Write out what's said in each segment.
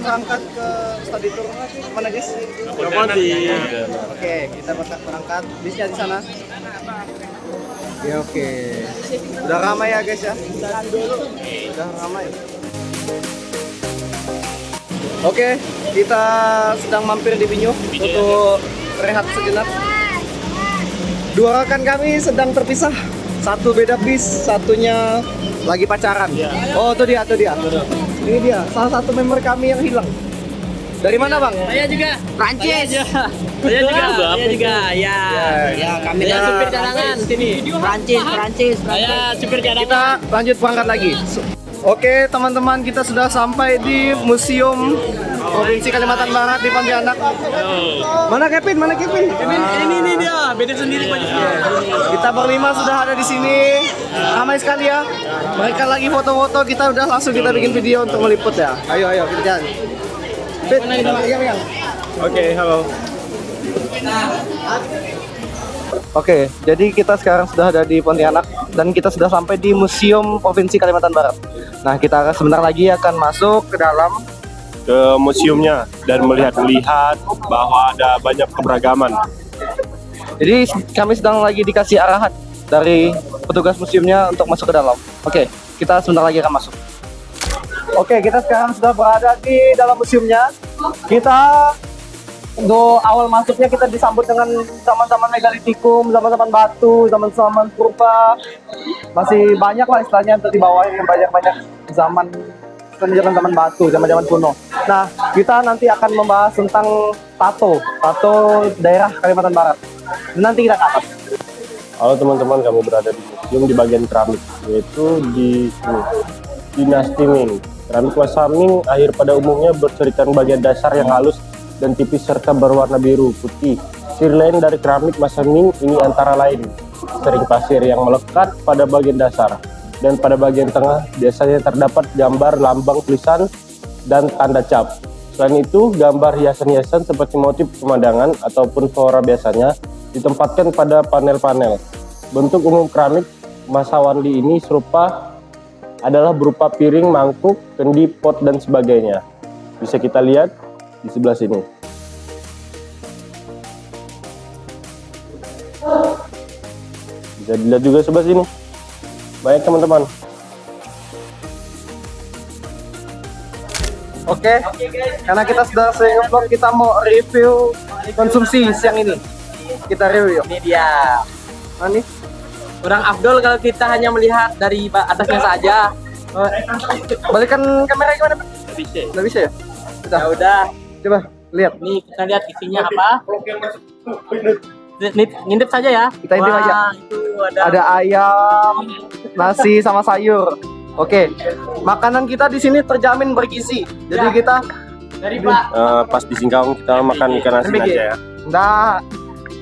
berangkat ke studi tour mana guys? Oke, kita berangkat bisnya di sana. Oke. Udah ramai ya guys ya? Udah ramai. Oke, kita sedang mampir di Binyu untuk rehat sejenak. Dua rekan kami sedang terpisah. Satu beda bis, satunya lagi pacaran. Oh, itu dia. Ini dia, salah satu member kami yang hilang. Dari mana, Bang? Saya juga. Prancis. Saya juga. Ya. Ya, kami Saya supir cadangan sini. Prancis. Saya supir cadangan. Kita lanjut berangkat lagi. Oke, teman-teman, kita sudah sampai di Museum Provinsi Kalimantan Barat di Pontianak. Mana Kevin? Ini dia, beda sendiri bajunya. Kita berlima sudah ada di sini. Ramai sekali ya. Mereka lagi foto-foto, kita udah langsung kita bikin video untuk meliput ya. Ayo kita jalan. Fit, pegang. Oke, halo. Oke, jadi kita sekarang sudah ada di Pontianak dan kita sudah sampai di Museum Provinsi Kalimantan Barat. Nah, kita sebentar lagi akan masuk ke dalam ke museumnya dan melihat bahwa ada banyak keberagaman. Jadi kami sedang lagi dikasih arahan dari petugas museumnya untuk masuk ke dalam. Oke, kita sebentar lagi akan masuk. Oke, kita sekarang sudah berada di dalam museumnya. Kita untuk awal masuknya kita disambut dengan zaman-zaman megalitikum, zaman-zaman batu, zaman-zaman purba. Masih banyak lah istilahnya untuk dibawain banyak zaman batu, zaman kuno. Nah, kita nanti akan membahas tentang tato daerah Kalimantan Barat. Nanti kita ke atas. Halo teman-teman, kamu berada di museum di bagian keramik, yaitu di sini, Dinasti Ming. Keramik Wasaming akhir pada umumnya berserikan bagian dasar yang halus dan tipis serta berwarna biru putih. Ciri lain dari keramik masa Ming ini antara lain sering pasir yang melekat pada bagian dasar, dan pada bagian tengah biasanya terdapat gambar lambang tulisan dan tanda cap. Selain itu, gambar hiasan-hiasan seperti motif pemandangan ataupun flora biasanya ditempatkan pada panel-panel. Bentuk umum keramik masa Wanli ini serupa adalah berupa piring, mangkuk, kendi, pot, dan sebagainya. Bisa kita lihat di sebelah sini. Bisa dilihat juga sebelah sini. Baik teman-teman. Oke, karena kita sudah sering vlog, kita mau review konsumsi siang ini. Kita review. Ini dia. Ini Kurang afdol kalau kita hanya melihat dari atasnya saja. balikan kamera gimana? Bisa. Nggak bisa ya? Ya udah. Coba lihat. Nih kita lihat isinya apa. Ngintip saja ya. Kita intip Wah, aja. Itu Ada ayam, nasi sama sayur. Oke, makanan kita di sini terjamin bergizi. Jadi kita dari Pak. Pas di Singkawang kita makan ikan asin aja ya. enggak.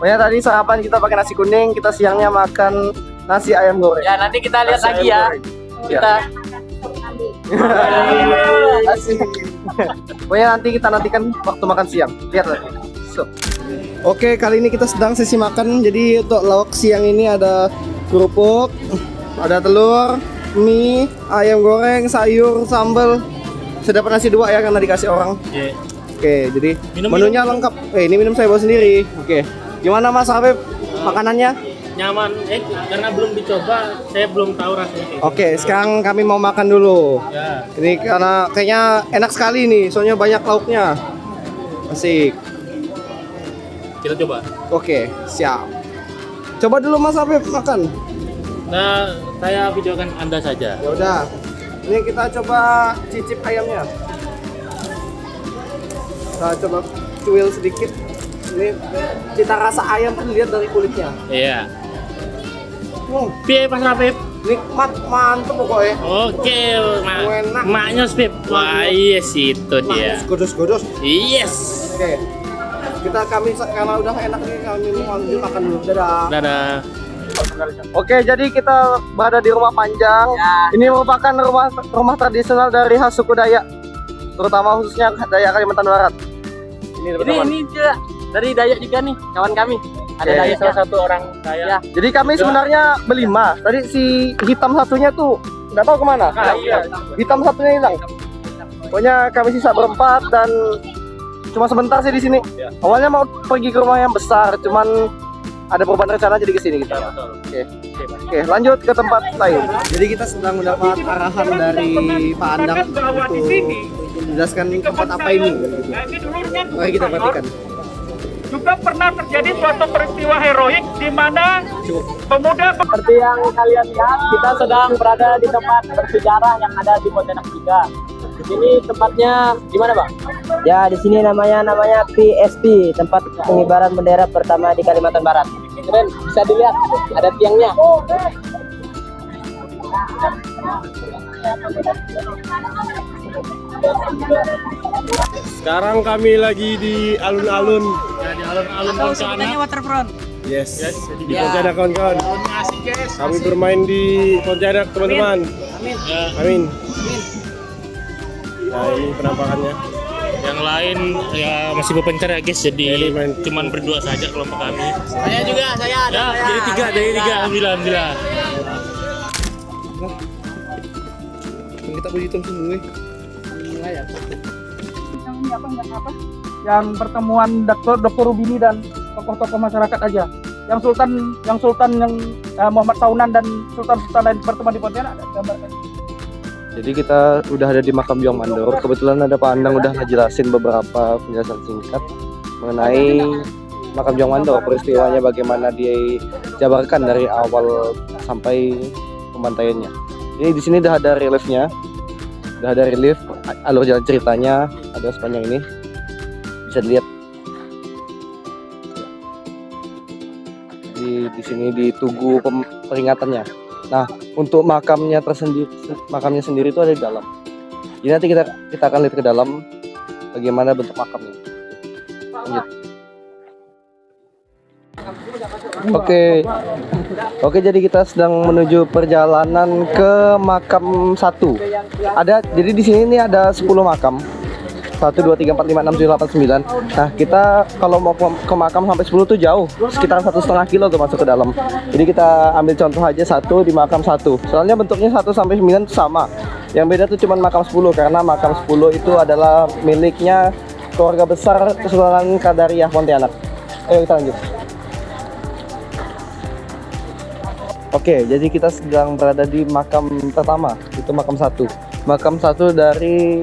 Pokoknya tadi sarapan kita pakai nasi kuning, kita siangnya makan nasi ayam goreng. Ya nanti kita lihat Nasi lagi ayam ya. goreng. Kita Asik. Pokoknya nanti kita nantikan waktu makan siang. Lihat lagi. So. Oke, kali ini kita sedang sesi makan. Jadi untuk lauk siang ini ada kerupuk, ada telur, mie, ayam goreng, sayur, sambal. Saya dapat nasi 2 ya karena dikasih orang. yeah. Oke, jadi menunya lengkap. Ini minum saya bawa sendiri. Oke. Gimana Mas Habib makanannya? Nyaman. Karena belum dicoba, saya belum tahu rasanya. Oke, sekarang kami mau makan dulu. Ya. Ini karena kayaknya enak sekali nih, soalnya banyak lauknya. Asik. Kita coba. Oke, siap. Coba dulu Mas Habib makan. Nah, saya videokan Anda saja. Ya udah. Ini kita coba cicip ayamnya. Kita coba cuil sedikit. Ini cita rasa ayam kan lihat dari kulitnya. Iya. Piye Mas Rafif? Nikmat, mantep pokoknya. Oke, Enak. maknya Spip. Wah, yes itu dia. Godos-godos. Yes. Oke. Kami karena udah enak nih, kami mau lanjut makan dulu. Dadah. Dadah. Oke, jadi kita berada di rumah Panjang. Ya. Ini merupakan rumah tradisional dari khas suku Dayak, terutama khususnya Dayak Kalimantan Barat. Ini teman-teman. Ini juga dari Dayak juga nih, kawan kami. Ada Oke. Dayak salah satu orang Dayak. Ya. Jadi kami sebenarnya berlima. Tadi si hitam satunya tuh nggak tahu kemana. Iya. Hitam satunya hilang. Pokoknya kami sisa berempat dan cuma sebentar sih di sini. Awalnya mau pergi ke rumah yang besar, cuman ada perubahan rencana jadi ke sini kita. Oke, lanjut ke tempat lain. Jadi kita sedang mendapat arahan dari Pak Andang untuk menjelaskan tempat apa ini. Mari kita perhatikan. Juga pernah terjadi suatu peristiwa heroik di mana pemuda Seperti yang kalian lihat, kita sedang berada di tempat bersejarah yang ada di Pontianak 3. Di sini tempatnya di mana, Bang? Ya, di sini namanya PSP, tempat pengibaran bendera pertama di Kalimantan Barat. Keren, bisa dilihat ada tiangnya. Sekarang kami lagi di alun-alun. Sebenarnya waterfront. Yes. Di Pontianak kawan-kawan. Kami bermain di Pontianak teman-teman. Amin. Nah ini penampakannya. Yang lain ya masih berpencar ya guys, jadi cuman berdua saja kelompok kami. Saya juga, saya ada. Ya, jadi tiga, alhamdulillah. Kita puji Tuhan semua. yang pertemuan Dr. Rubini dan tokoh-tokoh masyarakat aja. Yang Sultan Muhammad Saunan dan Sultan lain berteman di Pontianak ada gambarkan. Jadi kita udah ada di makam Biong Mandor. Kebetulan ada Pak Andang udah ngejelasin beberapa penjelasan singkat mengenai makam Biong Mandor, peristiwanya bagaimana dia jabarkan dari awal sampai pembantaiannya. Ini di sini udah ada reliefnya, udah ada relief alur jalan ceritanya ada sepanjang ini, bisa dilihat. Di sini di tugu peringatannya. Nah, untuk makamnya sendiri itu ada di dalam. Jadi nanti kita akan lihat ke dalam bagaimana bentuk makamnya. Lanjut. Oke, jadi kita sedang menuju perjalanan ke makam 1. Jadi di sini nih ada 10 makam. 1, 2, 3, 4, 5, 6, 7, 8, 9. Nah, kita kalau mau ke makam sampai 10 tuh jauh, sekitar 1,5 kilo tuh masuk ke dalam. Jadi kita ambil contoh aja 1 di makam 1. Soalnya bentuknya 1 sampai 9 itu sama. Yang beda tuh cuma makam 10 karena makam 10 itu adalah miliknya keluarga besar Kesultanan Qadariyah Pontianak. Ayo kita lanjut. Oke, jadi kita sedang berada di makam pertama, itu makam 1. Makam 1 dari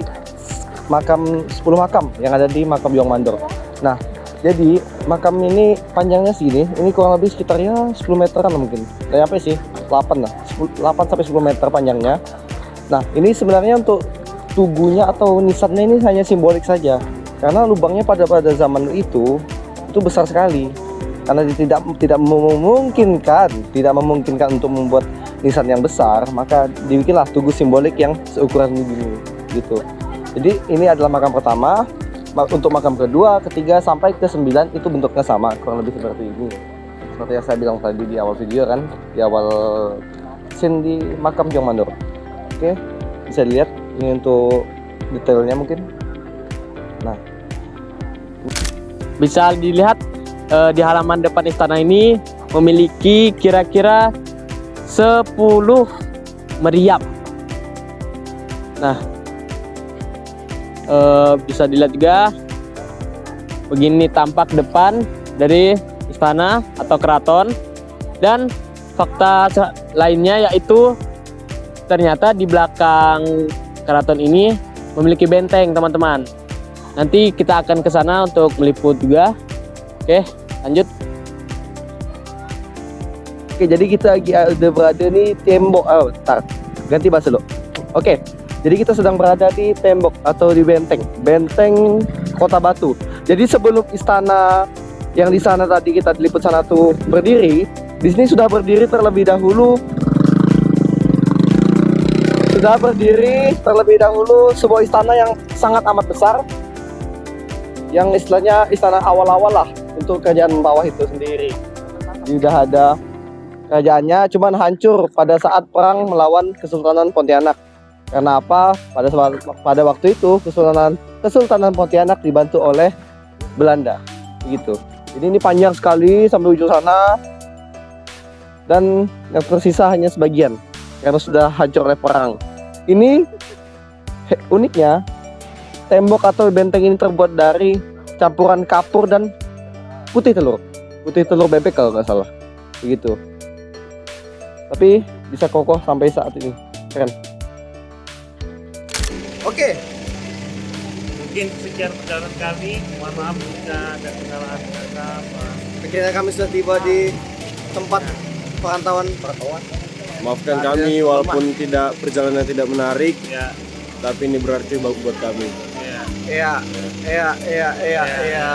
makam 10 makam yang ada di makam Biong Mandor. Nah, jadi makam ini panjangnya segini, ini kurang lebih sekitarnya 10 meteran mungkin. Kayak apa sih? 8 lah. 8 sampai 10 meter panjangnya. Nah, ini sebenarnya untuk tugunya atau nisannya ini hanya simbolik saja. Karena lubangnya pada zaman itu besar sekali. Karena tidak memungkinkan untuk membuat nisan yang besar, maka dibikinlah tugu simbolik yang seukuran ini gitu. Jadi ini adalah makam pertama. Untuk makam kedua, ketiga sampai ke 9 itu bentuknya sama, kurang lebih seperti ini. Seperti yang saya bilang tadi di awal video kan, di awal scene di makam Biong Mandor. Oke, bisa dilihat ini untuk detailnya mungkin. Nah, Bisa dilihat di halaman depan istana ini memiliki kira-kira 10 meriam. Nah, bisa dilihat juga begini tampak depan dari istana atau keraton. Dan fakta lainnya yaitu ternyata di belakang keraton ini memiliki benteng, teman-teman. Nanti kita akan ke sana untuk meliput juga. Oke, lanjut. Oke, jadi kita lagi ada berada di tembok. Ganti bahasa lo. Oke, jadi kita sedang berada di tembok atau di benteng Kota Batu. Jadi sebelum istana yang di sana tadi kita diliput sana tuh berdiri, di sini sudah berdiri terlebih dahulu sebuah istana yang sangat amat besar, yang istilahnya istana awal-awal lah untuk kerajaan bawah itu sendiri. Sudah ada kerajaannya, cuman hancur pada saat perang melawan Kesultanan Pontianak. Karena apa? Pada waktu itu Kesultanan Pontianak dibantu oleh Belanda, begitu. Jadi ini panjang sekali sampai ujung sana, dan yang tersisa hanya sebagian karena sudah hancur oleh perang. Ini uniknya tembok atau benteng ini terbuat dari campuran kapur dan putih telur bebek kalau nggak salah, begitu. Tapi bisa kokoh sampai saat ini, keren. Oke. Mungkin sekian perjalanan kami. Mohon maaf jika ada kesalahan kata. Akhirnya kami sudah tiba di tempat perantauan. Maafkan kami walaupun perjalanan tidak menarik, Ya, tapi ini berarti buat kami. ya. Iya.